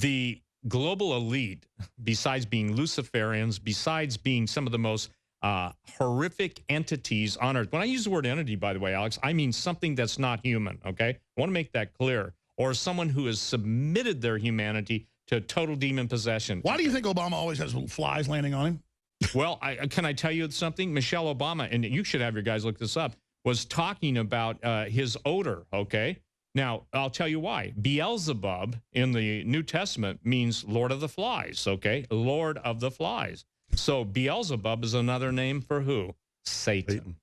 the global elite, besides being Luciferians, besides being some of the most horrific entities on Earth. When I use the word entity, by the way, Alex, I mean something that's not human, okay? I want to make that clear. Or someone who has submitted their humanity to total demon possession. Why do you think Obama always has flies landing on him? Well, can I tell you something? Michelle Obama, and you should have your guys look this up, was talking about his odor, okay? Now, I'll tell you why. Beelzebub in the New Testament means Lord of the Flies, okay? Lord of the Flies. So Beelzebub is another name for who? Satan.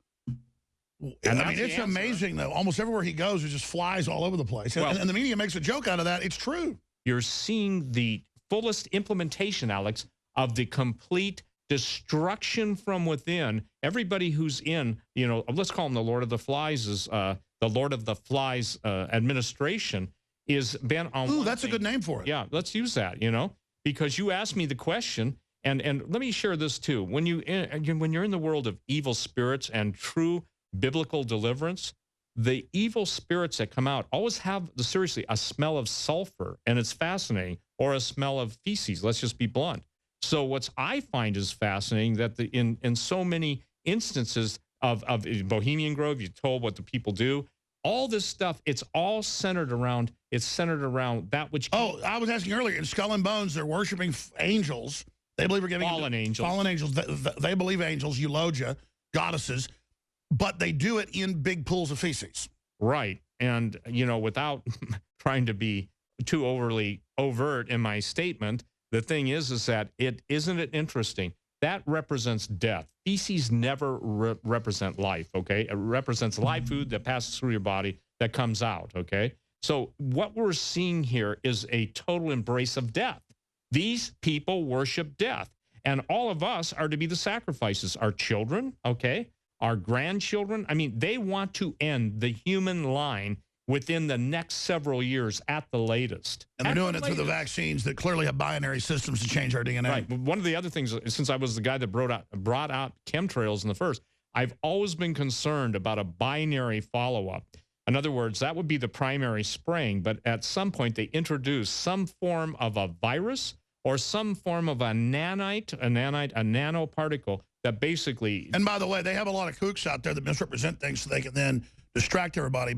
And I mean, it's amazing, though. Almost everywhere he goes, there's just flies all over the place. Well, and the media makes a joke out of that. It's true. You're seeing the fullest implementation, Alex, of the complete destruction from within. Everybody who's in, you know, let's call him the Lord of the Flies, is the Lord of the Flies administration is bent on. Ooh, that's a good name for it. Yeah, let's use that, you know, because you asked me the question. And let me share this too. When you're in the world of evil spirits and true biblical deliverance, the evil spirits that come out always have, seriously, a smell of sulfur, and it's fascinating, or a smell of feces. Let's just be blunt. So what I find is fascinating that in so many instances of Bohemian Grove, you're told what the people do. All this stuff, it's all centered around, that which. Oh, I was asking earlier, in Skull and Bones, they're worshiping angels. They believe we're giving fallen angels. Fallen angels. They believe angels, eulogia, goddesses, but they do it in big pools of feces. Right. And, you know, without trying to be too overly overt in my statement, the thing is that isn't it interesting? That represents death. Feces never represent life, okay? It represents live food that passes through your body that comes out, okay? So what we're seeing here is a total embrace of death. These people worship death, and all of us are to be the sacrifices. Our children, okay, our grandchildren. I mean, they want to end the human line within the next several years at the latest. And they're doing it through the vaccines that clearly have binary systems to change our DNA. Right. One of the other things, since I was the guy that brought out chemtrails in the first, I've always been concerned about a binary follow-up. In other words, that would be the primary spraying, but at some point they introduce some form of a virus or some form of a nanoparticle that basically... And by the way, they have a lot of kooks out there that misrepresent things so they can then distract everybody.